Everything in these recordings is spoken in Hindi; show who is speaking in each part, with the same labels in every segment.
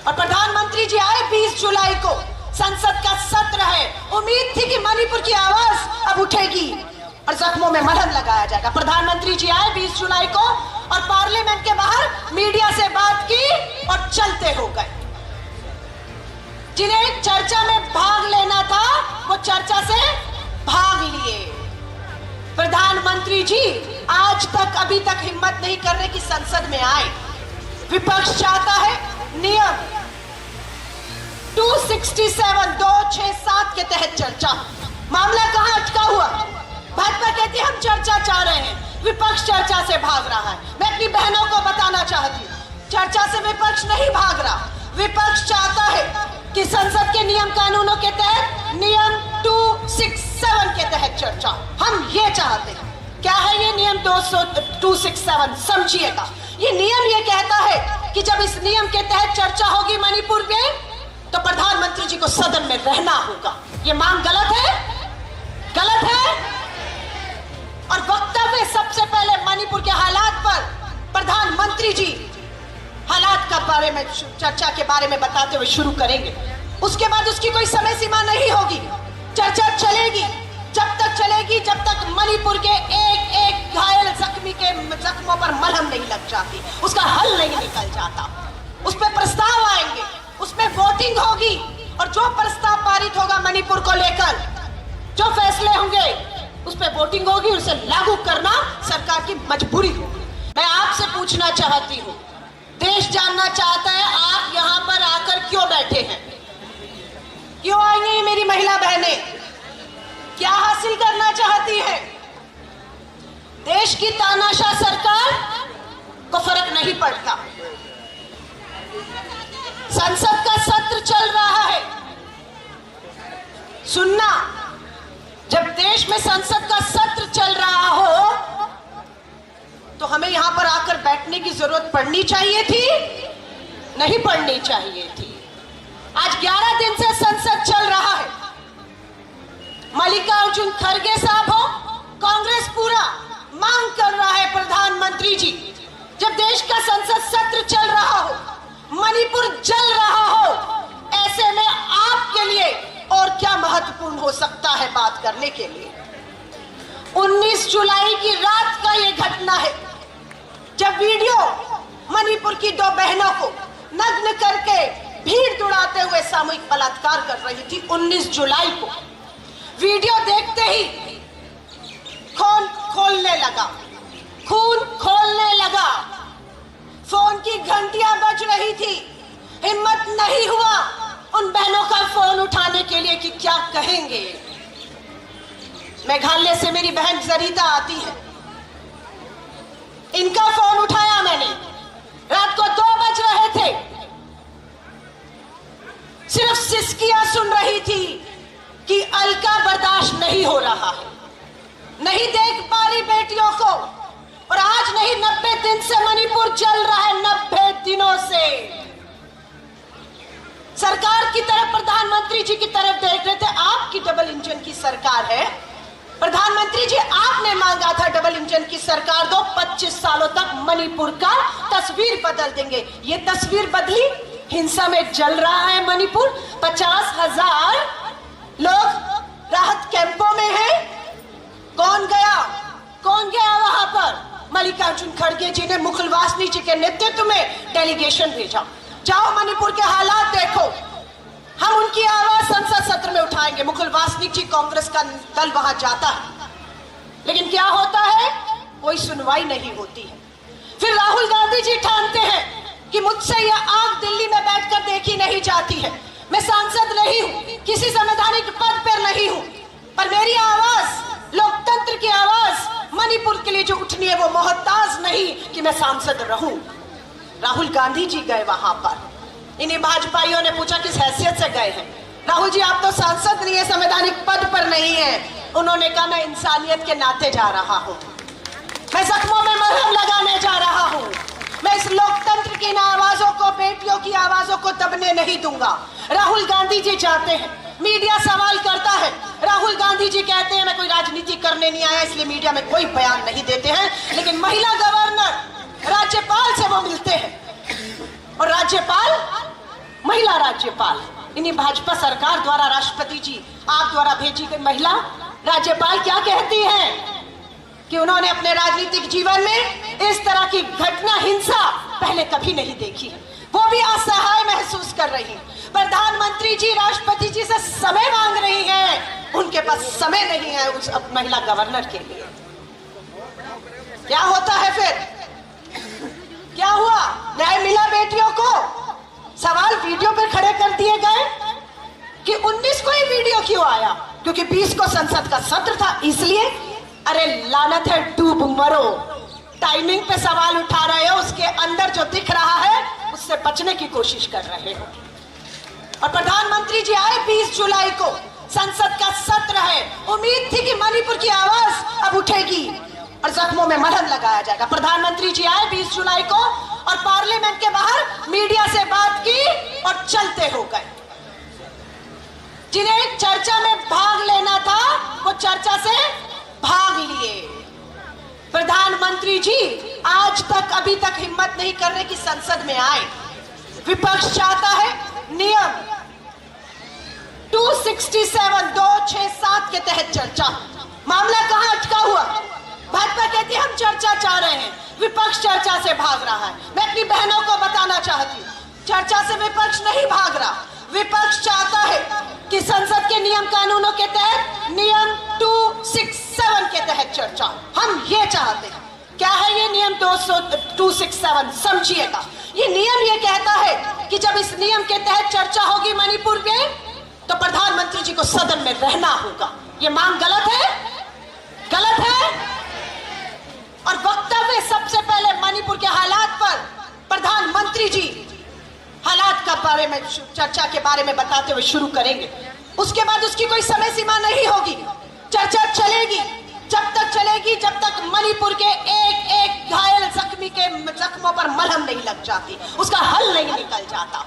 Speaker 1: और प्रधानमंत्री जी आए 20 जुलाई को, संसद का सत्र है, उम्मीद थी कि मणिपुर की आवाज अब उठेगी और जख्मों में मलहम लगाया जाएगा। प्रधानमंत्री जी आए 20 जुलाई को और पार्लियामेंट के बाहर मीडिया से बात की और चलते हो गए। जिन्हें चर्चा में भाग लेना था वो चर्चा से भाग लिए। प्रधानमंत्री जी आज तक अभी तक हिम्मत नहीं कर रहे कि संसद में आए। विपक्ष चाहता है नियम 267 के तहत चर्चा। मामला कहां अटका हुआ? भाजपा कहती है हम चर्चा चाह रहे हैं, विपक्ष चर्चा से भाग रहा है। मैं अपनी बहनों को बताना चाहती हूं, चर्चा से विपक्ष नहीं भाग रहा। विपक्ष चाहता है कि संसद के नियम कानूनों के तहत, नियम 267 के तहत चर्चा। हम ये चाहते हैं। क्या है ये नियम 267? समझिएगा। ये नियम ये कहता है कि जब इस नियम के तहत चर्चा होगी मणिपुर में, तो प्रधानमंत्री जी को सदन में रहना होगा। ये मांग गलत है? गलत है। और वक्तव्य सबसे पहले मणिपुर के हालात पर प्रधानमंत्री जी हालात का बारे में, चर्चा के बारे में बताते हुए शुरू करेंगे। उसके बाद उसकी कोई समय सीमा नहीं होगी। चर्चा चलेगी, जब तक चलेगी जब तक मणिपुर के एक एक घायल जख्मी के जख्मों पर मलहम नहीं लग जाती, उसका हल नहीं निकल जाता। उस पर प्रस्ताव आएंगे, उसमें वोटिंग होगी और जो प्रस्ताव पारित होगा मणिपुर को लेकर, जो फैसले होंगे उस पर वोटिंग होगी, उसे लागू करना सरकार की मजबूरी होगी। मैं आपसे पूछना चाहती हूं, देश जानना चाहता है आप यहां पर आकर क्यों बैठे हैं? क्यों आई हैं मेरी महिला बहनें? क्या हासिल करना चाहती है? देश की तानाशाह सरकार को फर्क नहीं पड़ता। संसद का सत्र चल रहा है। सुनना, जब देश में संसद का सत्र चल रहा हो तो हमें यहां पर आकर बैठने की जरूरत पड़नी चाहिए थी? नहीं पड़नी चाहिए थी। आज 11 दिन से संसद चल रहा है। मल्लिकार्जुन खड़गे साहब हो, कांग्रेस पूरा मांग कर रहा है प्रधानमंत्री जी, जब देश का संसद सत्र चल रहा हो, मणिपुर जल रहा हो, ऐसे में आपके लिए और क्या महत्वपूर्ण हो सकता है बात करने के लिए? 19 जुलाई की रात का यह घटना है जब वीडियो मणिपुर की 2 बहनों को नग्न करके भीड़ दौड़ाते हुए सामूहिक बलात्कार कर रही थी। 19 जुलाई को वीडियो देखते ही खून खोलने लगा, खून खोलने लगा। फोन की घंटियां बज रही थी। हिम्मत नहीं हुआ उन बहनों का फोन उठाने के लिए कि क्या कहेंगे। मेघालय से मेरी बहन जरीता आती है, इनका फोन उठाया मैंने। रात को 2 बज रहे थे, सिर्फ सिसकियां सुन रही थी कि अलका बर्दाश्त नहीं हो रहा है, नहीं देख पा रही बेटियों को। और आज नहीं, 90 दिन से मणिपुर जल रहा है। 90 दिनों से सरकार की तरफ, प्रधानमंत्री जी की तरफ देख रहे थे। आपकी डबल इंजन की सरकार है प्रधानमंत्री जी, आपने मांगा था डबल इंजन की सरकार दो, 25 सालों तक मणिपुर का तस्वीर बदल देंगे। ये तस्वीर बदली, हिंसा में जल रहा है मणिपुर। 50,000 लोग राहत कैंपों में हैं। कौन गया? कौन गया वहां पर? मल्लिकार्जुन खड़गे जी ने मुकुल वासनिक जी के नेतृत्व में डेलीगेशन भेजा। जाओ मणिपुर के हालात देखो, हम उनकी आवाज संसद सत्र में उठाएंगे। मुकुल वासनिक जी, कांग्रेस का दल वहां जाता है, लेकिन क्या होता है? कोई सुनवाई नहीं होती है। फिर राहुल गांधी जी ठानते हैं कि मुझसे यह आग दिल्ली में बैठकर देखी नहीं जाती है। मैं सांसद नहीं हूं, किसी संवैधानिक पद पर नहीं हूं, पर मेरी आवाज, लोकतंत्र की आवाज मणिपुर के लिए जो उठनी है, वो मोहताज नहीं कि मैं सांसद रहूं। राहुल गांधी जी गए वहां पर। इन्हीं भाजपाइयों ने पूछा किस हैसियत से गए हैं। राहुल जी, आप तो सांसद नहीं है, संवैधानिक पद पर नहीं है। उन्होंने कहा मैं इंसानियत के नाते जा रहा हूं, मैं जख्मों में मरहम लगाने जा रहा हूं। मैं इस लोकतंत्र की आवाजों को, बेटियों की आवाजों को दबने नहीं दूंगा। राहुल गांधी जी जाते हैं, मीडिया सवाल करता है। राहुल गांधी जी कहते हैं मैं कोई राजनीति करने नहीं आया, इसलिए मीडिया में कोई बयान नहीं देते हैं। लेकिन महिला गवर्नर, राज्यपाल से वो मिलते हैं और राज्यपाल महिला राज्यपाल, इन्हीं भाजपा सरकार द्वारा राष्ट्रपति जी आप द्वारा भेजी गई महिला राज्यपाल क्या कहती हैं कि उन्होंने अपने राजनीतिक जीवन में इस तरह की घटना, हिंसा पहले कभी नहीं देखी। वो भी असहाय महसूस कर रही हैं। प्रधानमंत्री जी राष्ट्रपति जी से समय मांग रही हैं, उनके पास समय नहीं है उस महिला गवर्नर के लिए। क्या होता है फिर? क्या हुआ? न्याय मिला बेटियों को? सवाल वीडियो पर खड़े कर दिए गए कि 19 को ही वीडियो क्यों आया? क्योंकि 20 को संसद का सत्र था, इसलिए। अरे लानत है, डूब मरो। टाइमिंग पे सवाल उठा रहे हो, उसके अंदर जो दिख रहा है उससे बचने की कोशिश कर रहे हो। और प्रधानमंत्री जी आए 20 जुलाई को, संसद का सत्र है, उम्मीद थी कि मणिपुर की आवाज अब उठेगी और जख्मों में मलहम लगाया जाएगा। प्रधानमंत्री जी आए 20 जुलाई को और पार्लियामेंट के बाहर मीडिया से बात की और चलते हो गए। जिन्हें चर्चा में भाग लेना था वो चर्चा से भाग लिए। प्रधानमंत्री जी आज तक अभी तक हिम्मत नहीं कर रहे कि संसद में आए। विपक्ष चाहता है नियम 267 के तहत चर्चा। मामला कहां अटका हुआ? भाजपा कहती है हम चर्चा चाह रहे हैं, विपक्ष चर्चा से भाग रहा है। मैं अपनी बहनों को बताना चाहती हूँ, चर्चा से विपक्ष नहीं भाग रहा। विपक्ष चाहता है कि संसद के नियम कानूनों के तहत, नियम 267 के तहत चर्चा। हम ये चाहते हैं। क्या है ये नियम 267? समझिएगा। ये नियम ये कहता है कि जब इस नियम के तहत चर्चा होगी मणिपुर में, तो प्रधानमंत्री जी को सदन में रहना होगा। ये मांग गलत है? गलत है। और वक्तव्य सबसे पहले मणिपुर के हालात पर प्रधानमंत्री जी हालात का बारे में, चर्चा के बारे में बताते हुए शुरू करेंगे। उसके बाद उसकी कोई समय सीमा नहीं होगी, चर्चा चलेगी। जब तक चलेगी जब तक मणिपुर के एक एक घायल जख्मी के जख्मों पर मलहम नहीं लग जाती, उसका हल नहीं निकल जाता।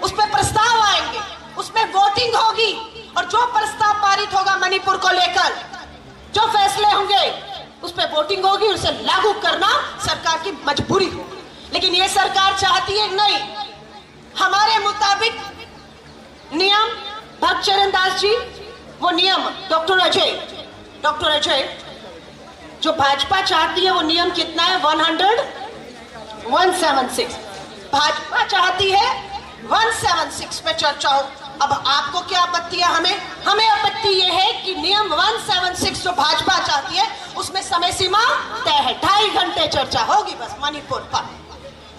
Speaker 1: उस पर प्रस्ताव आएंगे, उसमें वोटिंग होगी और जो प्रस्ताव पारित होगा मणिपुर को लेकर, जो फैसले होंगे उस पर वोटिंग होगी, उसे लागू करना सरकार की मजबूरी होगी। लेकिन ये सरकार चाहती है नहीं, हमारे मुताबिक नियम भक्तचरण दास जी, वो नियम डॉक्टर अजय जो भाजपा चाहती है वो नियम कितना है? 176। भाजपा चाहती है 176 पे चर्चा हो। अब आपको क्या आपत्ति है? हमें आपत्ति ये है कि नियम 176 जो भाजपा चाहती है उसमें समय सीमा तय है। 2.5 घंटे चर्चा होगी बस मणिपुर पर।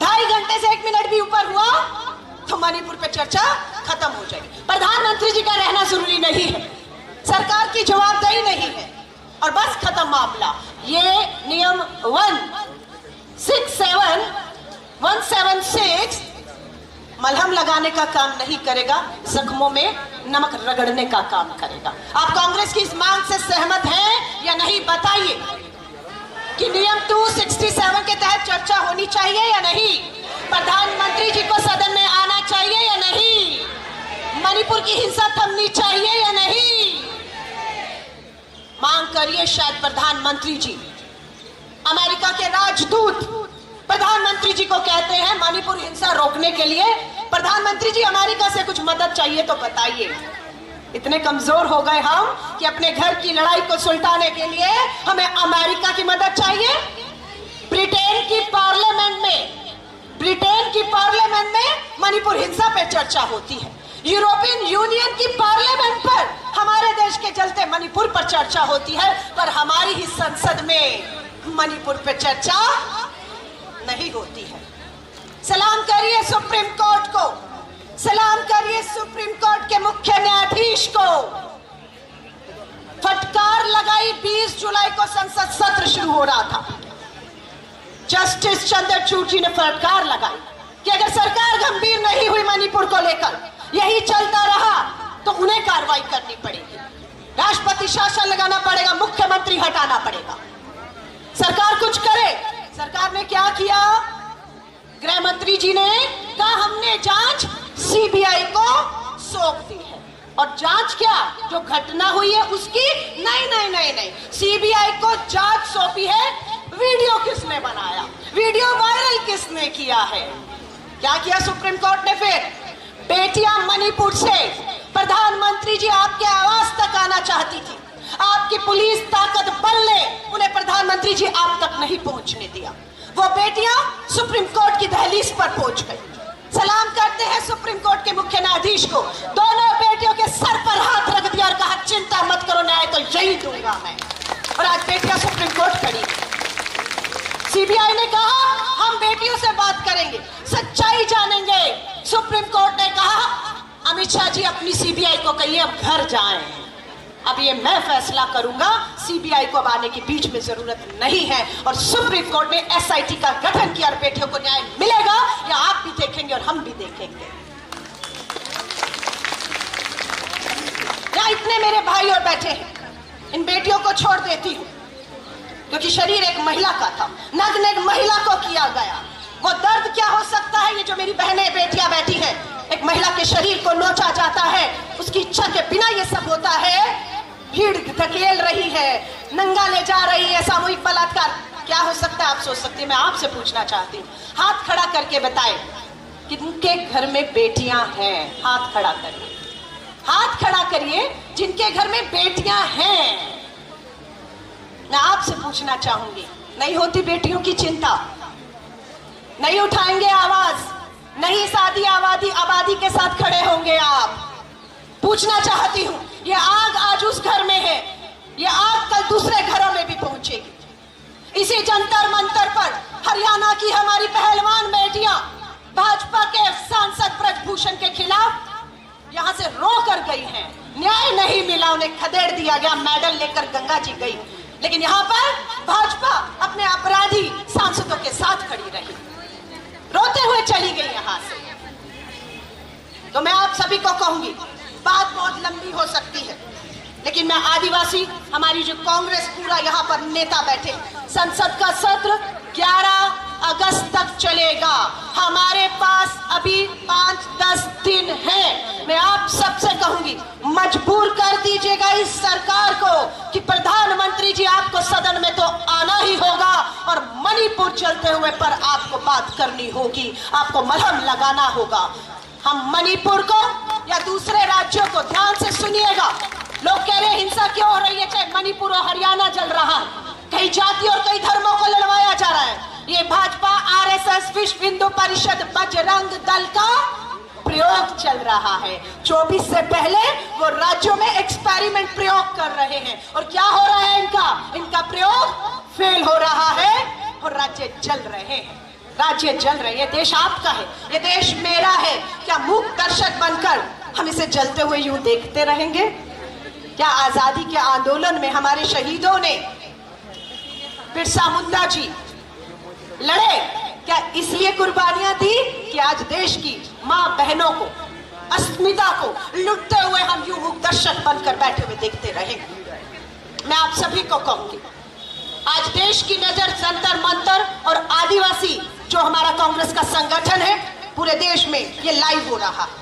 Speaker 1: 2.5 घंटे से 1 मिनट भी ऊपर हुआ तो मणिपुर पे चर्चा खत्म हो जाएगी। प्रधानमंत्री जी का रहना जरूरी नहीं है, सरकार की जवाबदेही नहीं है और बस खत्म मामला। ये नियम 176 मलहम लगाने का काम नहीं करेगा, जख्मों में नमक रगड़ने का काम करेगा। आप कांग्रेस की इस मांग से सहमत हैं या नहीं? बताइए कि नियम 267 के तहत चर्चा होनी चाहिए या नहीं? प्रधानमंत्री जी को सदन में आना चाहिए या नहीं? मणिपुर की हिंसा थमनी चाहिए या नहीं? मांग करिए। शायद प्रधानमंत्री जी, अमेरिका के राजदूत प्रधानमंत्री जी को कहते हैं मणिपुर हिंसा रोकने के लिए, प्रधानमंत्री जी अमेरिका से कुछ मदद चाहिए तो बताइए। इतने कमजोर हो गए हम कि अपने घर की लड़ाई को सुलटाने के लिए हमें अमेरिका की मदद चाहिए। ब्रिटेन की पार्लियामेंट में मणिपुर हिंसा पे चर्चा होती है। यूरोपियन यूनियन की पार्लियामेंट पर हमारे देश के चलते मणिपुर पर चर्चा होती है, पर हमारी ही संसद में मणिपुर पर चर्चा नहीं होती है। सलाम करिए सुप्रीम कोर्ट को, सलाम करिए सुप्रीम कोर्ट के मुख्य न्यायाधीश को। फटकार लगाई 20 जुलाई को संसद सत्र शुरू हो रहा था। जस्टिस चंद्रचूड़ जी ने फटकार लगाई कि अगर सरकार गंभीर नहीं हुई मणिपुर को लेकर, यही चलता रहा तो उन्हें कार्रवाई करनी पड़ेगी, राष्ट्रपति शासन लगाना पड़ेगा, मुख्यमंत्री हटाना पड़ेगा। सरकार कुछ करे। सरकार ने क्या किया? गृह मंत्री जी ने कहा हमने जांच सीबीआई को सौंप दी है। और जांच क्या, जो घटना हुई है उसकी? नहीं, सीबीआई को जांच सौंपी है वीडियो किसने बनाया, वीडियो वायरल किसने किया है। क्या किया सुप्रीम कोर्ट ने फिर? मणिपुर से प्रधानमंत्री जी आपके आवास तक आना चाहती थी। आपकी पुलिस ताकत बल ने उन्हें प्रधानमंत्री जी आप तक नहीं पहुंचने दिया। वो बेटियां सुप्रीम कोर्ट की दहलीज पर पहुंच गई। सलाम करते हैं सुप्रीम कोर्ट के मुख्य न्यायाधीश को। दोनों बेटियों के सर पर हाथ रख दिया और कहा चिंता मत करो, न्याय तो यही दूंगा मैं। और आज बेटियां सुप्रीम कोर्ट खड़ी। सीबीआई ने कहा हम बेटियों से बात करेंगे, सच्चाई जानेंगे। सुप्रीम कोर्ट ने कहा अमित शाह जी अपनी सीबीआई को कहिए अब घर जाएं, अब ये मैं फैसला करूंगा, सीबीआई को अब आने की बीच में जरूरत नहीं है। और सुप्रीम कोर्ट ने एसआईटी का गठन किया और बेटियों को न्याय मिलेगा, या आप भी देखेंगे और हम भी देखेंगे। यहाँ इतने मेरे भाई और बैठे हैं, इन बेटियों को छोड़ देती हूँ क्योंकि शरीर एक महिला का था, नग्न एक महिला को किया गया। वो दर्द क्या हो सकता है, ये जो मेरी बहनें बेटियां बैठी हैं, एक महिला के शरीर को नोचा जाता है, उसकी इच्छा के बिना ये सब होता है। भीड़ धकेल रही है, नंगा ले जा रही है, सामूहिक बलात्कार। क्या हो सकता है आप सोच सकते हैं। मैं आपसे पूछना चाहती हूँ, हाथ खड़ा करके बताएं किनके घर में बेटियां हैं। हाथ खड़ा करिए, हाथ खड़ा करिए जिनके घर में बेटियां हैं। मैं आपसे पूछना चाहूंगी, नहीं होती बेटियों की चिंता, नहीं उठाएंगे आवाज, नहीं शादी आबादी के साथ खड़े होंगे आप। पूछना चाहती हूं, ये आग आज उस घर में है, ये आग कल दूसरे घरों में भी पहुंचेगी। इसी जंतर मंतर पर हरियाणा की हमारी पहलवान बेटियां भाजपा के सांसद ब्रजभूषण के खिलाफ यहां से रो कर गई हैं। न्याय नहीं मिला, उन्हें खदेड़ दिया गया, मेडल लेकर गंगा जी गई। लेकिन यहां पर भाजपा अपने अपराधी सांसदों के साथ खड़ी रही, रोते हुए चली गई यहां से। तो मैं आप सभी को कहूंगी, बात बहुत लंबी हो सकती है, लेकिन मैं आदिवासी, हमारी जो कांग्रेस पूरा यहाँ पर नेता बैठे, संसद का सत्र 11 अगस्त तक चलेगा। हमारे पास अभी 5-10 दिन है। मैं आप सबसे कहूंगी, मजबूर कर दीजिएगा इस सरकार को कि प्रधानमंत्री जी आपको सदन में तो आना ही होगा और मणिपुर चलते हुए पर आपको बात करनी होगी, आपको मलहम लगाना होगा। हम मणिपुर को या दूसरे राज्यों को ध्यान से सुनिएगा। लोग कह रहे हैं हिंसा क्यों हो रही है, चाहे मणिपुर और हरियाणा जल रहा है, कई जाति और कई धर्मों को लड़वाया जा रहा है। ये भाजपा, आरएसएस, विश्व हिंदू परिषद, बजरंग दल का प्रयोग चल रहा है। 24 से पहले वो राज्यों में एक्सपेरिमेंट प्रयोग कर रहे हैं और क्या हो रहा है, इनका प्रयोग फेल हो रहा है और राज्य जल रहे हैं, राज्य जल रहे हैं। देश आपका है, ये देश मेरा है। क्या मूक दर्शक बनकर हम इसे जलते हुए यूं देखते रहेंगे? क्या आजादी के आंदोलन में हमारे शहीदों ने, बिरसा मुंडा जी लड़े, क्या इसलिए कुर्बानियां दी कि आज देश की मां बहनों को, अस्मिता को लुटते हुए हम यूं मूक दर्शक बनकर बैठे हुए देखते रहेंगे? मैं आप सभी को कहूंगी, आज देश की नजर जंतर मंतर और आदिवासी जो हमारा कांग्रेस का संगठन है, पूरे देश में ये लाइव हो रहा है।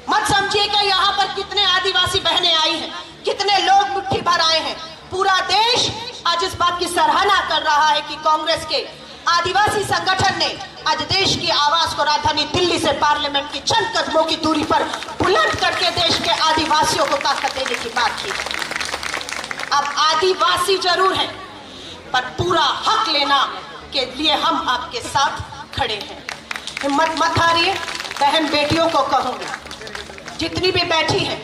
Speaker 1: मत समझिए कि यहाँ पर कितने आदिवासी बहनें आई हैं, कितने लोग मुट्ठी भर आए हैं। पूरा देश आज इस बात की सराहना कर रहा है कि कांग्रेस के आदिवासी संगठन ने आज देश की आवाज को राजधानी दिल्ली से पार्लियामेंट की चंद कदमों की दूरी पर बुलंद करके देश के आदिवासियों को ताकत देने की बात की। अब आदिवासी जरूर है, पर पूरा हक लेना के लिए हम आपके साथ खड़े हैं। हिम्मत मत हारिए। बहन बेटियों को कहूंगी, जितनी भी बैठी हैं,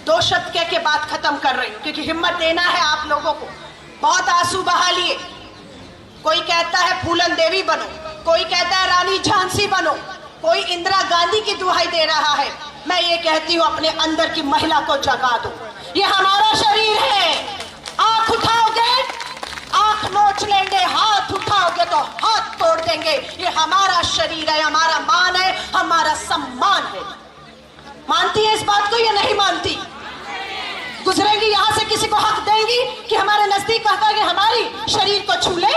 Speaker 1: 2 शब्द कह के बात खत्म कर रही हूं क्योंकि हिम्मत देना है आप लोगों को। बहुत आंसू बहा लिए, कोई कहता है फूलन देवी बनो, कोई कहता है रानी झांसी बनो, कोई इंदिरा गांधी की दुहाई दे रहा है। मैं ये कहती हूँ अपने अंदर की महिला को जगा दो। ये हमारा शरीर है, आंख उठाओगे आंख नोच लेंगे, हाथ उठाओगे तो हाथ तोड़ देंगे। ये हमारा शरीर है, हमारा मान है, हमारा सम्मान है। मानती है इस बात को या नहीं मानती? गुजरेंगी यहां से, किसी को हक देंगी कि हमारे नजदीक आकर के हमारी शरीर को छू ले,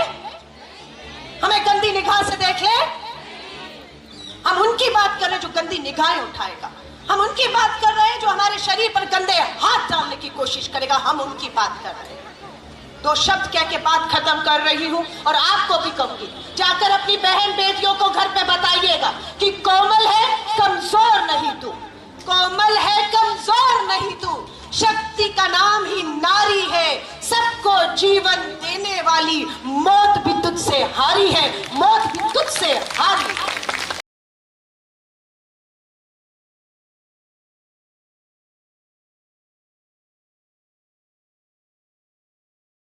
Speaker 1: हमें गंदी निगाह से देख ले? हम उनकी बात कर रहे हैं जो गंदी निगाहें उठाएगा, हम उनकी बात कर रहे हैं जो हमारे शरीर पर गंदे हाथ डालने की कोशिश करेगा, हम उनकी बात कर रहे हैं। 2 शब्द कह के बात खत्म कर रही हूं और आपको भी कहूंगी, जाकर अपनी बहन बेटियों को घर पे बताइएगा कि कोमल है, कमजोर नहीं तू, शक्ति का नाम ही नारी है, सबको जीवन देने वाली, मौत भी तुझसे हारी है, मौत भी तुझसे हारी।